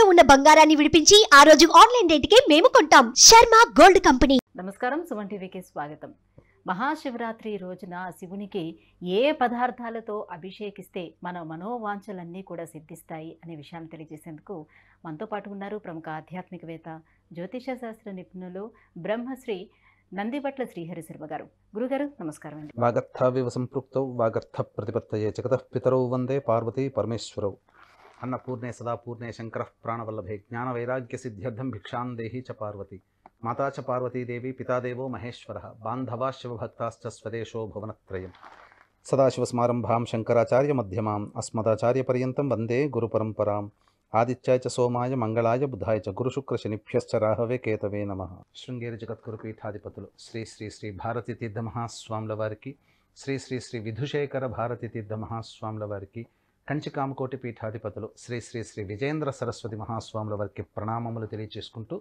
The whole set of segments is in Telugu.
తాకట్టులో ఉన్న బంగారాన్ని విడిపించి ఆ రోజు ఆన్లైన్ రేటుకే మేము కొంటాం. Sharma gold company. నమస్కారం, సుమన్ టీవీకి స్వాగతం. మహాశివరాత్రి రోజున శివునికి ఏ పదార్థాలతో అభిషేకిస్తే మన మనోవాంఛలన్నీ కూడా సిద్ధిస్తాయి అనే విషయాన్ని తెలియజేసేందుకు మనతో పాటు ఉన్నారు ప్రముఖ ఆధ్యాత్మికవేత్త, జ్యోతిష శాస్త్ర నిపుణులు బ్రహ్మశ్రీ నందిబట్ల శ్రీహరి శర్మ గారు. గురుగారు నమస్కారం అండి. వాగర్థావివ సంపృక్తౌ వాగర్థ ప్రతిపత్తయే జగతః పితరౌ వందే పార్వతీ పరమేశ్వరౌ. అన్నపూర్ణే సదాపూర్ణే శంకరః ప్రాణవల్లభే జ్ఞాన వైరాగ్య సిద్ధ్యర్థం భిక్షాం దేహి చ పార్వతి. మాతా చ పార్వతీదేవి పితాదేవో మహేశ్వరః బాంధవా శివభక్తాశ్చ స్వదేశో భువనత్రయం. సదాశివసమారంభాం శంకరాచార్య మధ్యమాం అస్మదాచార్య పర్యంతం వందే గురుపరంపరాం. ఆదిత్యాయ చ సోమాయ మంగళాయ బుధాయ చ గురుశుక్ర శనిభ్యశ్చ రాహవే కేతవే నమః. శృంగేరి జగద్గురు పీఠాధిపతులు శ్రీ శ్రీ శ్రీ భారతీ తీర్థ మహాస్వాముల వారికి, శ్రీ శ్రీ శ్రీ విధుశేఖర భారతీ తీర్థ మహాస్వాముల వారికి, కంచికామకోటి పీఠాధిపతులు శ్రీ శ్రీ శ్రీ విజయేంద్ర సరస్వతి మహాస్వాముల వారికి ప్రణామములు తెలియచేసుకుంటూ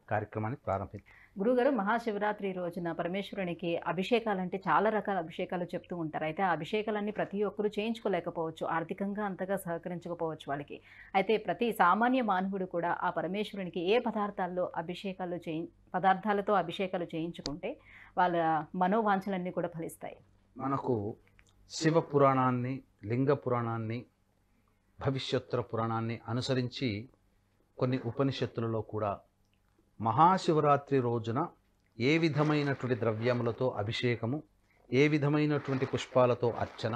కార్యక్రమాన్ని ప్రారంభించారు. గురుగారు, మహాశివరాత్రి రోజున పరమేశ్వరునికి అభిషేకాలంటే చాలా రకాల అభిషేకాలు చెప్తూ ఉంటారు. అయితే ఆ అభిషేకాలన్నీ ప్రతి ఒక్కరూ చేయించుకోలేకపోవచ్చు, ఆర్థికంగా అంతగా సహకరించకపోవచ్చు వాళ్ళకి. అయితే ప్రతి సామాన్య మానవుడు కూడా ఆ పరమేశ్వరునికి ఏ పదార్థాలతో అభిషేకాలు చేయించుకుంటే వాళ్ళ మనోవాంఛలన్నీ కూడా ఫలిస్తాయి. మనకు శివ పురాణాన్ని, లింగ పురాణాన్ని, భవిష్యోత్తర పురాణాన్ని అనుసరించి కొన్ని ఉపనిషత్తులలో కూడా మహాశివరాత్రి రోజున ఏ విధమైనటువంటి ద్రవ్యములతో అభిషేకము, ఏ విధమైనటువంటి పుష్పాలతో అర్చన,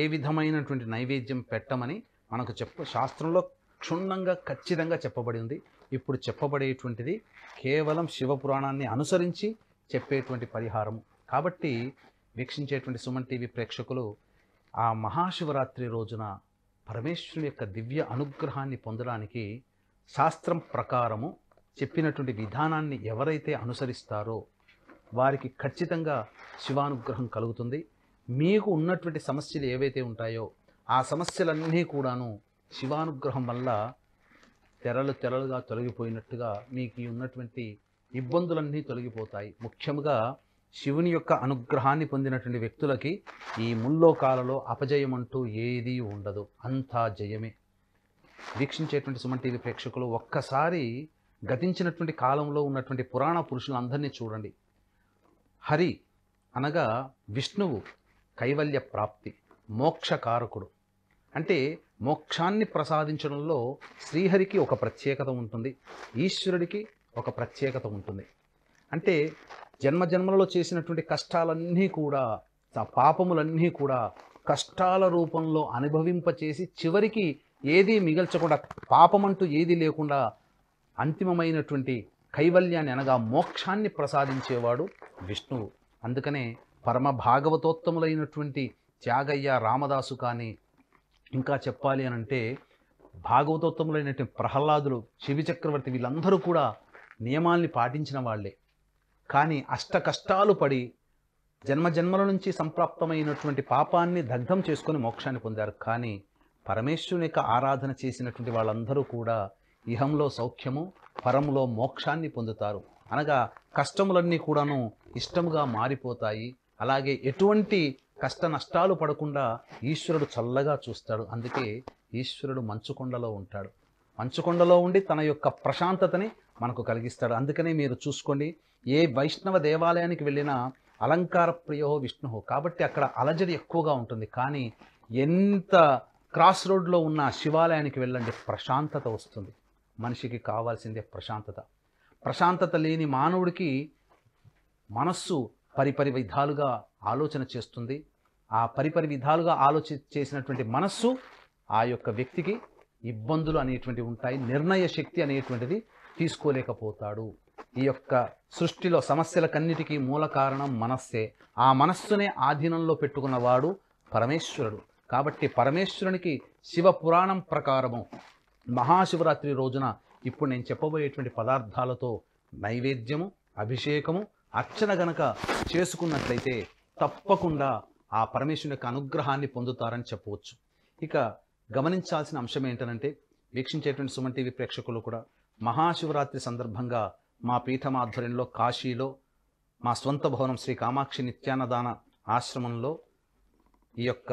ఏ విధమైనటువంటి నైవేద్యం పెట్టమని మనకు శాస్త్రంలో క్షుణ్ణంగా ఖచ్చితంగా చెప్పబడి ఉంది. ఇప్పుడు చెప్పబడేటువంటిది కేవలం శివపురాణాన్ని అనుసరించి చెప్పేటువంటి పరిహారము. కాబట్టి వీక్షించేటువంటి సుమన్ టీవీ ప్రేక్షకులు ఆ మహాశివరాత్రి రోజున పరమేశ్వరుని యొక్క దివ్య అనుగ్రహాన్ని పొందడానికి శాస్త్రం ప్రకారము చెప్పినటువంటి విధానాన్ని ఎవరైతే అనుసరిస్తారో వారికి ఖచ్చితంగా శివానుగ్రహం కలుగుతుంది. మీకు ఉన్నటువంటి సమస్యలు ఏవైతే ఉంటాయో ఆ సమస్యలన్నీ కూడాను శివానుగ్రహం వల్ల తెరలుగా తొలగిపోయినట్టుగా మీకు ఉన్నటువంటి ఇబ్బందులన్నీ తొలగిపోతాయి. ముఖ్యంగా శివుని యొక్క అనుగ్రహాన్ని పొందినటువంటి వ్యక్తులకి ఈ ముల్లోకాలలో అపజయం అంటూ ఏదీ ఉండదు, అంతా జయమే. వీక్షించేటువంటి సుమన్ టీవీ ప్రేక్షకులు ఒక్కసారి గతించినటువంటి కాలంలో ఉన్నటువంటి పురాణ పురుషులందరినీ చూడండి. హరి అనగా విష్ణువు కైవల్య ప్రాప్తి, మోక్షకారకుడు. అంటే మోక్షాన్ని ప్రసాదించడంలో శ్రీహరికి ఒక ప్రత్యేకత ఉంటుంది, ఈశ్వరుడికి ఒక ప్రత్యేకత ఉంటుంది. అంటే జన్మజన్మలలో చేసినటువంటి కష్టాలన్నీ కూడా, పాపములన్నీ కూడా కష్టాల రూపంలో అనుభవింపచేసి చివరికి ఏదీ మిగల్చకుండా, పాపమంటూ ఏదీ లేకుండా అంతిమమైనటువంటి కైవల్యాన్ని అనగా మోక్షాన్ని ప్రసాదించేవాడు విష్ణువు. అందుకనే పరమ భాగవతోత్తములైనటువంటి త్యాగయ్య, రామదాసు కానీ, ఇంకా చెప్పాలి అనంటే భాగవతోత్తములైనటువంటి ప్రహ్లాదులు, శివి చక్రవర్తి, వీళ్ళందరూ కూడా నియమాల్ని పాటించిన వాళ్ళే. కానీ అష్ట కష్టాలు పడి జన్మజన్మల నుంచి సంప్రాప్తమైనటువంటి పాపాన్ని దగ్ధం చేసుకొని మోక్షాన్ని పొందారు. కానీ పరమేశ్వరుని యొక్క ఆరాధన చేసినటువంటి వాళ్ళందరూ కూడా ఇహంలో సౌఖ్యము, పరములో మోక్షాన్ని పొందుతారు. అనగా కష్టములన్నీ కూడాను ఇష్టముగా మారిపోతాయి. అలాగే ఎటువంటి కష్ట నష్టాలు పడకుండా ఈశ్వరుడు చల్లగా చూస్తాడు. అందుకే ఈశ్వరుడు మంచుకొండలో ఉంటాడు. మంచుకొండలో ఉండి తన యొక్క ప్రశాంతతని మనకు కలిగిస్తాడు. అందుకనే మీరు చూసుకోండి, ఏ వైష్ణవ దేవాలయానికి వెళ్ళినా అలంకార ప్రియో విష్ణు, కాబట్టి అక్కడ అలజడి ఎక్కువగా ఉంటుంది. కానీ ఎంత క్రాస్ రోడ్లో ఉన్న శివాలయానికి వెళ్ళండి, ప్రశాంతత వస్తుంది. మనిషికి కావాల్సిందే ప్రశాంతత. ప్రశాంతత లేని మానవుడికి మనస్సు పరిపరి విధాలుగా ఆలోచన చేస్తుంది. ఆ పరిపరి విధాలుగా చేసినటువంటి మనస్సు ఆ యొక్క వ్యక్తికి ఇబ్బందులు అనేటువంటివి ఉంటాయి, నిర్ణయ శక్తి అనేటువంటిది తీసుకోలేకపోతాడు. ఈ యొక్క సృష్టిలో సమస్యలకన్నిటికీ మూల కారణం మనస్సే. ఆ మనస్సునే ఆధీనంలో పెట్టుకున్నవాడు పరమేశ్వరుడు. కాబట్టి పరమేశ్వరునికి శివ పురాణం ప్రకారము మహాశివరాత్రి రోజున ఇప్పుడు నేను చెప్పబోయేటువంటి పదార్థాలతో నైవేద్యము, అభిషేకము, అర్చన గనక చేసుకున్నట్లయితే తప్పకుండా ఆ పరమేశ్వరుని యొక్క అనుగ్రహాన్ని పొందుతారని చెప్పవచ్చు. ఇక గమనించాల్సిన అంశం ఏంటంటే, వీక్షించేటువంటి సుమన్ టీవీ ప్రేక్షకులు కూడా మహాశివరాత్రి సందర్భంగా మా పీఠం ఆధ్వర్యంలో కాశీలో మా స్వంత భవనం శ్రీ కామాక్షి నిత్యాన్నదాన ఆశ్రమంలో ఈ యొక్క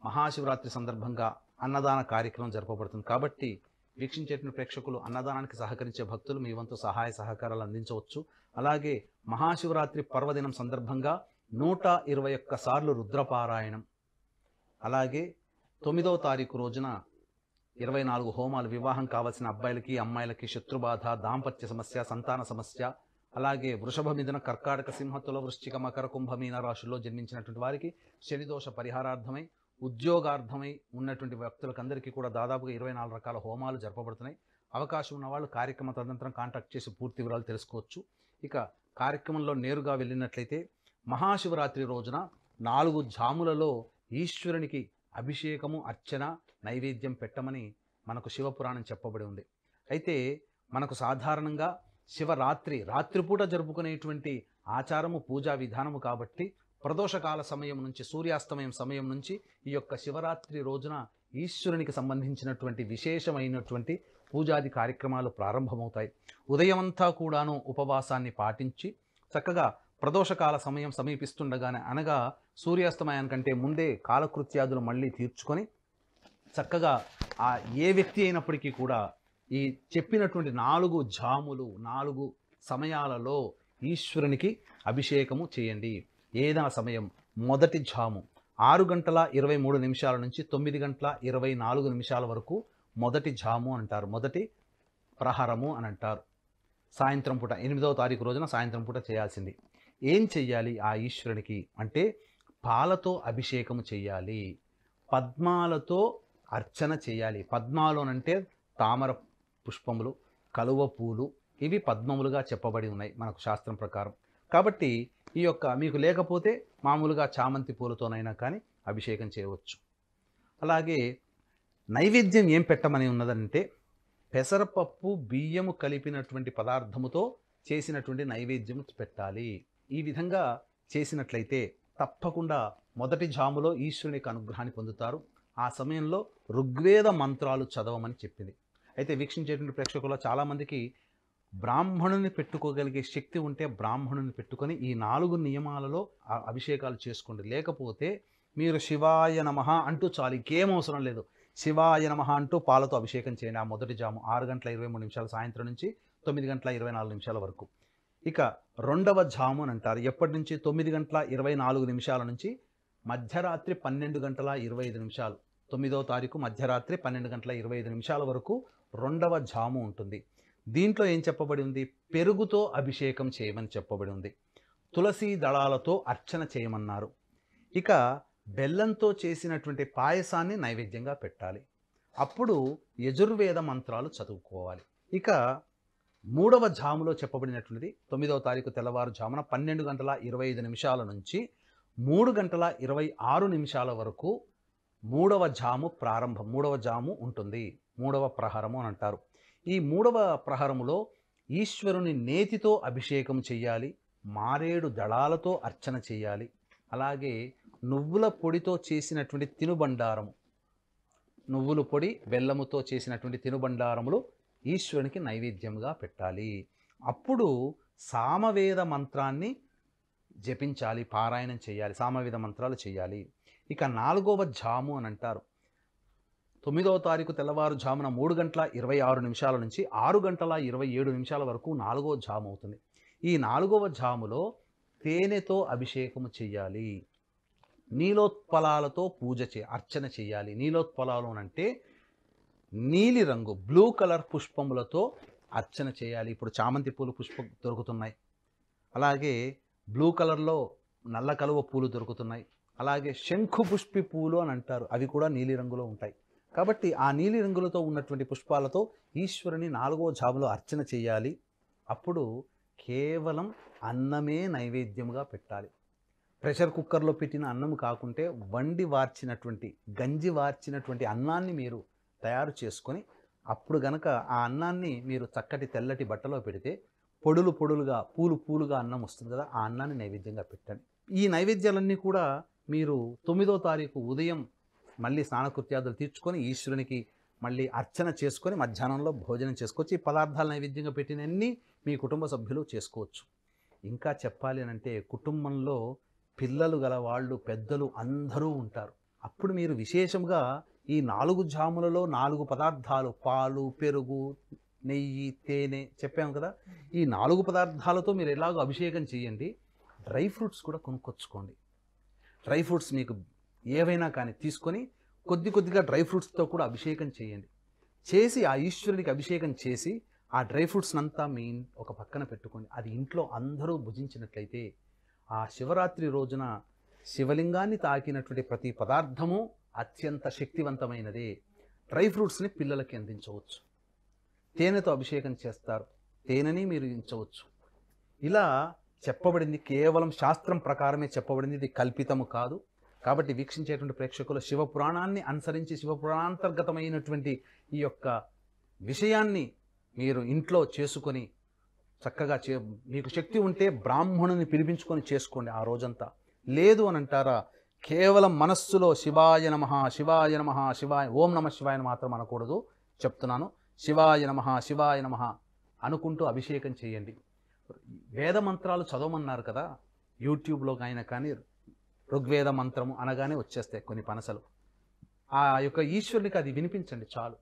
మహాశివరాత్రి సందర్భంగా అన్నదాన కార్యక్రమం జరపబడుతుంది. కాబట్టి వీక్షించేటువంటి ప్రేక్షకులు, అన్నదానానికి సహకరించే భక్తులు మీ వంతు సహాయ సహకారాలు అందించవచ్చు. అలాగే మహాశివరాత్రి పర్వదినం సందర్భంగా 121 సార్లు రుద్రపారాయణం, అలాగే 9వ తారీఖు రోజున 24 హోమాలు, వివాహం కావాల్సిన అబ్బాయిలకి అమ్మాయిలకి శత్రుబాధ, దాంపత్య సమస్య, సంతాన సమస్య, అలాగే వృషభ, మిథున, కర్కాటక, సింహ, తుల, వృశ్చిక, మకర, కుంభ, మీన రాశుల్లో జన్మించినటువంటి వారికి శనిదోష పరిహారార్థమై, ఉద్యోగార్థమై ఉన్నటువంటి వ్యక్తులకందరికీ కూడా దాదాపుగా 24 రకాల హోమాలు జరపబడుతున్నాయి. అవకాశం ఉన్న వాళ్ళు కార్యక్రమ తదనంతరం కాంటాక్ట్ చేసి పూర్తి వివరాలు తెలుసుకోవచ్చు. ఇక కార్యక్రమంలో నేరుగా వెళ్ళినట్లయితే మహాశివరాత్రి రోజున 4 జాములలో ఈశ్వరునికి అభిషేకము, అర్చన, నైవేద్యం పెట్టమని మనకు శివపురాణం చెప్పబడి ఉంది. అయితే మనకు సాధారణంగా శివరాత్రి రాత్రిపూట జరుపుకునేటువంటి ఆచారము, పూజా విధానము కాబట్టి ప్రదోషకాల సమయం నుంచి, సూర్యాస్తమయం సమయం నుంచి ఈ యొక్క శివరాత్రి రోజున ఈశ్వరునికి సంబంధించినటువంటి విశేషమైనటువంటి పూజాది కార్యక్రమాలు ప్రారంభమవుతాయి. ఉదయమంతా కూడాను ఉపవాసాన్ని పాటించి చక్కగా ప్రదోషకాల సమయం సమీపిస్తుండగానే, అనగా సూర్యాస్తమయానికంటే ముందే కాలకృత్యాదులు మళ్ళీ తీర్చుకొని చక్కగా ఏ వ్యక్తి అయినప్పటికీ కూడా ఈ చెప్పినటువంటి 4 జాములు, 4 సమయాలలో ఈశ్వరునికి అభిషేకము చేయండి. ఏదైనా సమయం, మొదటి జాము 6 గంటల 23 నిమిషాల నుంచి 9 గంటల 24 నిమిషాల వరకు మొదటి జాము అంటారు, మొదటి ప్రహరము అని అంటారు. సాయంత్రం పూట 8వ తారీఖు రోజున సాయంత్రం పూట చేయాల్సింది. ఏం చెయ్యాలి ఆ ఈశ్వరునికి అంటే పాలతో అభిషేకము చెయ్యాలి, పద్మాలతో అర్చన చేయాలి. పద్మాలోనంటే తామర పుష్పములు, కలువ పూలు, ఇవి పద్మములుగా చెప్పబడి ఉన్నాయి మనకు శాస్త్రం ప్రకారం. కాబట్టి ఈ యొక్క మీకు లేకపోతే మామూలుగా చామంతి పూలతోనైనా కానీ అభిషేకం చేయవచ్చు. అలాగే నైవేద్యం ఏం పెట్టమని ఉన్నదంటే పెసరపప్పు, బియ్యము కలిపినటువంటి పదార్థముతో చేసినటువంటి నైవేద్యం పెట్టాలి. ఈ విధంగా చేసినట్లయితే తప్పకుండా మొదటి జాములో ఈశ్వరునికి అనుగ్రహాన్ని పొందుతారు. ఆ సమయంలో ఋగ్వేద మంత్రాలు చదవమని చెప్పింది. అయితే వీక్షించేటువంటి ప్రేక్షకుల్లో చాలామందికి బ్రాహ్మణుని పెట్టుకోగలిగే శక్తి ఉంటే బ్రాహ్మణుని పెట్టుకొని ఈ 4 నియమాలలో అభిషేకాలు చేసుకోండి. లేకపోతే మీరు శివాయ నమః అంటూ చాలు, ఇంకేం అవసరం లేదు. శివాయ నమః అంటూ పాలతో అభిషేకం చేయండి. ఆ మొదటి జాము 6 గంటల 23 నిమిషాలు సాయంత్రం నుంచి 9 గంటల 24 నిమిషాల వరకు. ఇక రెండవ జాము అని అంటారు. ఎప్పటి నుంచి 9 గంటల 24 నిమిషాల నుంచి మధ్యరాత్రి 12 గంటల 25 నిమిషాలు, 9వ తారీఖు మధ్యరాత్రి 12 గంటల 25 నిమిషాల వరకు రెండవ జాము ఉంటుంది. దీంట్లో ఏం చెప్పబడి ఉంది? పెరుగుతో అభిషేకం చేయమని చెప్పబడి ఉంది. తులసి దళాలతో అర్చన చేయమన్నారు. ఇక బెల్లంతో చేసినటువంటి పాయసాన్ని నైవేద్యంగా పెట్టాలి. అప్పుడు యజుర్వేద మంత్రాలు చదువుకోవాలి. ఇక మూడవ జాములో చెప్పబడినటువంటిది 9వ తారీఖు తెల్లవారుజామున 12 గంటల 25 నిమిషాల నుంచి 3 గంటల 26 నిమిషాల వరకు మూడవ జాము ప్రారంభం, మూడవ జాము ఉంటుంది. మూడవ ప్రహరము అని అంటారు. ఈ మూడవ ప్రహరములో ఈశ్వరుని నేతితో అభిషేకం చెయ్యాలి, మారేడు దళాలతో అర్చన చేయాలి. అలాగే నువ్వుల పొడితో చేసినటువంటి తినుబండారము, నువ్వుల పొడి బెల్లముతో చేసినటువంటి తినుబండారములు ఈశ్వరునికి నైవేద్యంగా పెట్టాలి. అప్పుడు సామవేద మంత్రాన్ని జపించాలి, పారాయణం చేయాలి, సామవేద మంత్రాలు చేయాలి. ఇక 4వ జాము అని అంటారు. 9వ తారీఖు తెల్లవారుజామున 3 గంటల 26 నిమిషాల నుంచి 6 గంటల 27 నిమిషాల వరకు 4వ జాము అవుతుంది. ఈ 4వ జాములో తేనెతో అభిషేకము చెయ్యాలి, నీలోత్పలాలతో అర్చన చేయాలి. నీలోత్పలాలు అంటే నీలి రంగు, బ్లూ కలర్ పుష్పములతో అర్చన చేయాలి. ఇప్పుడు చామంతి పూలు పుష్పం దొరుకుతున్నాయి, అలాగే బ్లూ కలర్లో నల్ల కలువ పూలు దొరుకుతున్నాయి, అలాగే శంఖు పుష్పి పూలు అని అంటారు, అవి కూడా నీలి రంగులో ఉంటాయి. కాబట్టి ఆ నీలి రంగులతో ఉన్నటువంటి పుష్పాలతో ఈశ్వరుని 4వ జాములో అర్చన చేయాలి. అప్పుడు కేవలం అన్నమే నైవేద్యంగా పెట్టాలి. ప్రెషర్ కుక్కర్లో పెట్టిన అన్నం కాకుంటే వండి వార్చినటువంటి, గంజి వార్చినటువంటి అన్నాన్ని మీరు తయారు చేసుకొని అప్పుడు గనక ఆ అన్నాన్ని మీరు చక్కటి తెల్లటి బట్టలో పెడితే పొడులు పొడులుగా, పూలు పూలుగా అన్నం వస్తుంది కదా, ఆ అన్నాన్ని నైవేద్యంగా పెట్టండి. ఈ నైవేద్యాలన్నీ కూడా మీరు 9వ తారీఖు ఉదయం మళ్ళీ స్నానకృత్యాదులు తీర్చుకొని ఈశ్వరునికి మళ్ళీ అర్చన చేసుకొని మధ్యాహ్నంలో భోజనం చేసుకోవచ్చు. ఈ పదార్థాలు నైవేద్యంగా పెట్టినన్ని మీ కుటుంబ సభ్యులు చేసుకోవచ్చు. ఇంకా చెప్పాలి అంటే కుటుంబంలో పిల్లలు గల వాళ్ళు, పెద్దలు అందరూ ఉంటారు. అప్పుడు మీరు విశేషంగా ఈ 4 జాములలో 4 పదార్థాలు, పాలు, పెరుగు, నెయ్యి, తేనె చెప్పాము కదా, ఈ 4 పదార్థాలతో మీరు ఎలాగో అభిషేకం చేయండి. డ్రై ఫ్రూట్స్ కూడా కొనుక్కొచ్చుకోండి. డ్రై ఫ్రూట్స్ మీకు ఏవైనా కానీ తీసుకొని కొద్దిగా డ్రై ఫ్రూట్స్తో కూడా అభిషేకం చేయండి. చేసి ఆ ఈశ్వరునికి అభిషేకం చేసి ఆ డ్రై ఫ్రూట్స్ అంతా మీ ఒక పక్కన పెట్టుకోండి. అది ఇంట్లో అందరూ భుజించినట్లయితే ఆ శివరాత్రి రోజున శివలింగాన్ని తాకినటువంటి ప్రతి పదార్థము అత్యంత శక్తివంతమైనదే. డ్రై ఫ్రూట్స్ని పిల్లలకి అందించవచ్చు. తేనెతో అభిషేకం చేస్తారు, తేనెని మీరు ఉంచవచ్చు. ఇలా చెప్పబడింది కేవలం శాస్త్రం ప్రకారమే చెప్పబడింది, ఇది కల్పితము కాదు. కాబట్టి వీక్షించేటువంటి ప్రేక్షకులు శివపురాణాన్ని అనుసరించి శివపురాణాంతర్గతమైనటువంటి ఈ యొక్క విషయాన్ని మీరు ఇంట్లో చేసుకొని చక్కగా మీకు శక్తి ఉంటే బ్రాహ్మణుని పిలిపించుకొని చేసుకోండి ఆ రోజంతా. లేదు అని అంటారా, కేవలం మనస్సులో శివాయ నమః శివాయ నమః శివాయ ఓం నమః శివాయ మాత్రం అనకూడదు. చెప్తున్నాను, శివాయ నమః శివాయ నమః అనుకుంటూ అభిషేకం చేయండి. వేద మంత్రాలు చదవమన్నారు కదా, యూట్యూబ్లో అయినా కానీ ఋగ్వేద మంత్రము అనగానే వచ్చేస్తాయి కొన్ని పనసలు. ఆ యొక్క ఈశ్వరునికి అది వినిపించండి చాలు.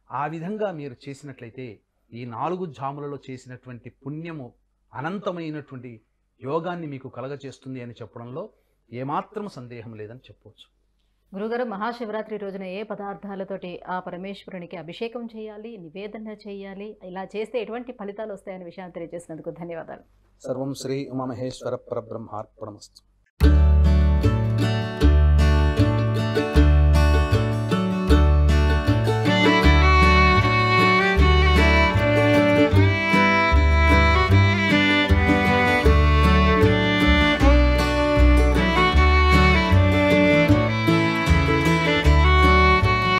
ఆ విధంగా మీరు చేసినట్లయితే ఈ 4 జాములలో చేసినటువంటి పుణ్యము అనంతమైనటువంటి యోగాన్ని మీకు కలగచేస్తుంది అని చెప్పడంలో ఏమాత్రం సందేహం లేదని చెప్పవచ్చు. గురుగారు, మహాశివరాత్రి రోజున ఏ పదార్థాలతోటి ఆ పరమేశ్వరునికి అభిషేకం చేయాలి, నివేదన చేయాలి, ఇలా చేస్తే ఎటువంటి ఫలితాలు వస్తాయనే విషయాన్ని తెలియజేసినందుకు ధన్యవాదాలు. సర్వం శ్రీ ఉమామహేశ్వర పరబ్రహ్మార్పణమస్తు.